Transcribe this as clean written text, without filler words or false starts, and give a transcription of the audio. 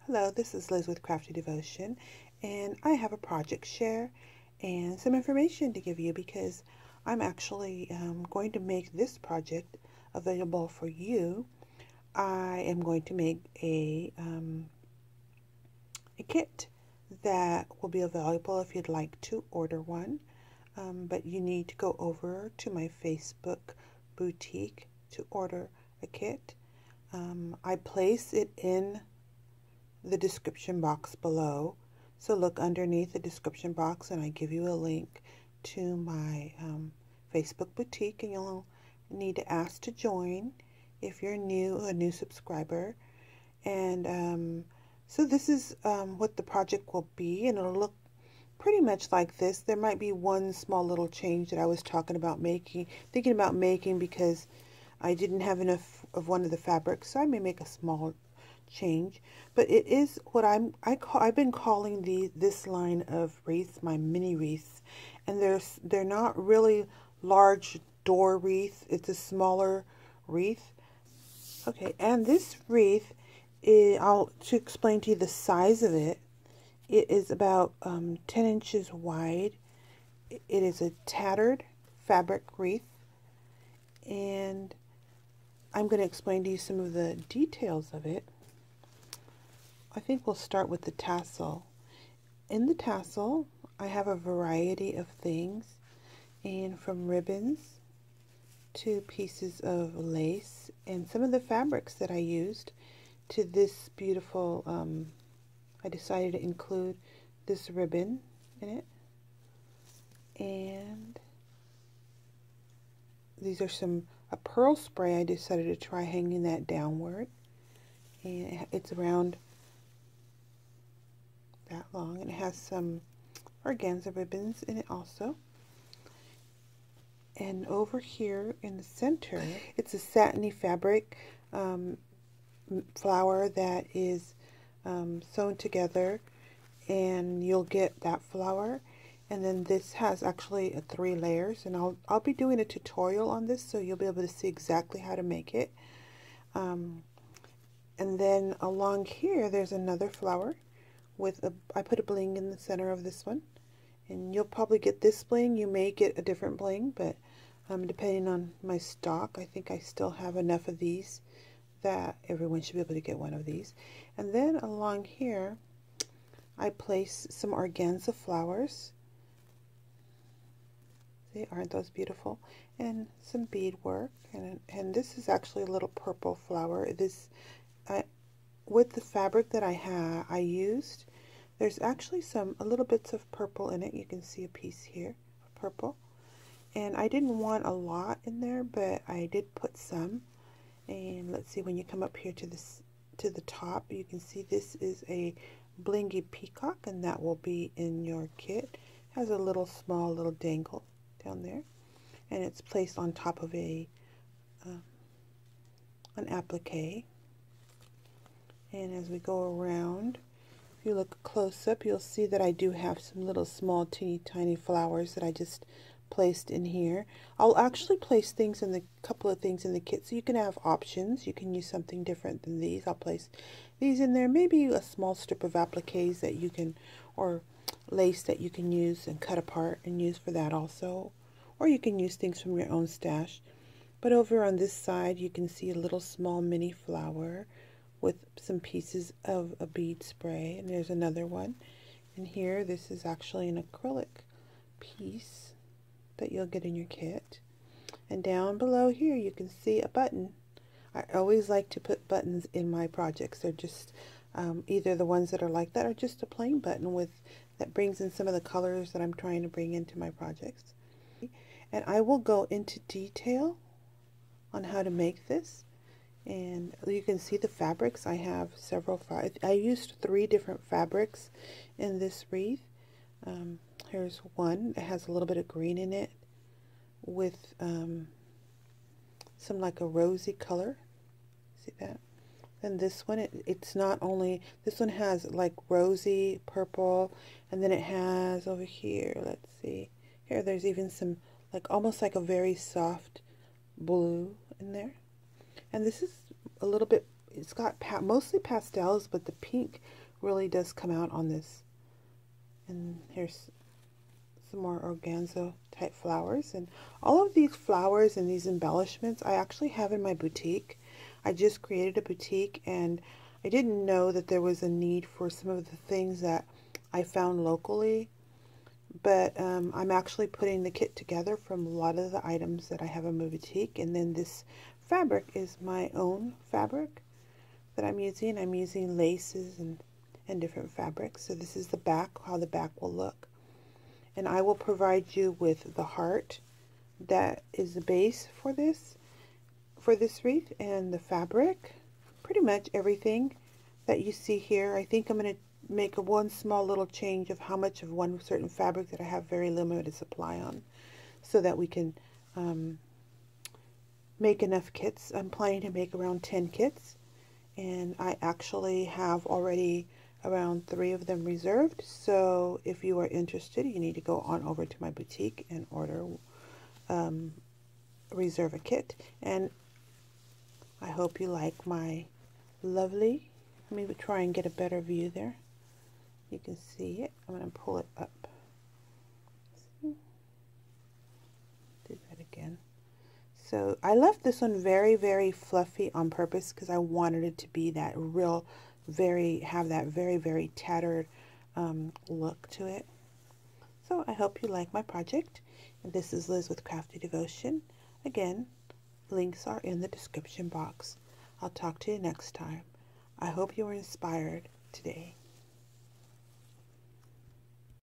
Hello, this is Liz with Crafty Devotion, and I have a project share and some information to give you because I'm actually going to make this project available for you. I am going to make a kit that will be available if you'd like to order one, but you need to go over to my Facebook boutique to order a kit. I place it in the description box below, so look underneath the description box and I give you a link to my Facebook boutique, and you'll need to ask to join if you're a new subscriber. And so this is what the project will be, and it'll look pretty much like this. There might be one small little change that I was thinking about making because I didn't have enough of one of the fabrics, so I may make a small change, but it is what I've been calling this line of wreaths my mini wreaths, and they're not really large door wreath. It's a smaller wreath. Okay, and this wreath to explain to you the size of it. It is about 10 inches wide. It is a tattered fabric wreath, and I'm going to explain to you some of the details of it. I think we'll start with the tassel. In the tassel, I have a variety of things, and from ribbons to pieces of lace and some of the fabrics that I used to this beautiful, I decided to include this ribbon in it. And these are a pearl spray. I decided to try hanging that downward, and it's around that long, and it has some organza ribbons in it also. And over here in the center, it's a satiny fabric flower that is sewn together, and you'll get that flower. And then this has actually 3 layers, and I'll be doing a tutorial on this, so you'll be able to see exactly how to make it. And then along here, there's another flower with I put a bling in the center of this one, and you'll probably get this bling. You may get a different bling, but depending on my stock, I think I still have enough of these that everyone should be able to get one of these. And then along here, I place some organza flowers. See, aren't those beautiful? And some beadwork, and this is actually a little purple flower. With the fabric that I used, there's actually a little bits of purple in it. You can see a piece here of purple, and I didn't want a lot in there, but I did put some. And let's see, when you come up here to the top, you can see this is a blingy peacock, and that will be in your kit. It has a small little dangle down there, and it's placed on top of an applique. And as we go around, if you look close up, you'll see that I do have some little small teeny tiny flowers that I just placed in here. I'll actually place couple of things in the kit, so you can have options. You can use something different than these. I'll place these in there, maybe a small strip of appliques that you can, or lace that you can use and cut apart and use for that also, or you can use things from your own stash. But over on this side, you can see a little small mini flower with some pieces of a bead spray, and there's another one. And here, this is actually an acrylic piece that you'll get in your kit. And down below here, you can see a button. I always like to put buttons in my projects. They're just either the ones that are like that, or just a plain button that brings in some of the colors that I'm trying to bring into my projects. And I will go into detail on how to make this. And you can see the fabrics. I have several. I used 3 different fabrics in this wreath. Here's one. It has a little bit of green in it with some like a rosy color. See that? And this one, it's not only, this one has like rosy purple, and then it has over here, let's see, here there's even some almost like a very soft blue in there. And this is a little bit it's got mostly pastels, but the pink really does come out on this. And here's some more organza type flowers, and all of these flowers and these embellishments I actually have in my boutique. I just created a boutique, and I didn't know that there was a need for some of the things that I found locally, but I'm actually putting the kit together from a lot of the items that I have in my boutique. And then this fabric is my own fabric that I'm using. I'm using laces and different fabrics. So this is the back, how the back will look. And I will provide you with the heart that is the base for this wreath, and the fabric, pretty much everything that you see here. I think I'm going to make one small little change of how much of one certain fabric that I have very limited supply on, so that we can make enough kits. I'm planning to make around 10 kits, and I actually have already around 3 of them reserved. So if you are interested, you need to go on over to my boutique and order, reserve a kit. And I hope you like my lovely, let me try and get a better view there. You can see it. I'm going to pull it up. Do that again. So I left this one very, very fluffy on purpose because I wanted it to be that real, have that very, very tattered look to it. So I hope you like my project. And this is Liz with Crafty Devotion. Again, links are in the description box. I'll talk to you next time. I hope you were inspired today.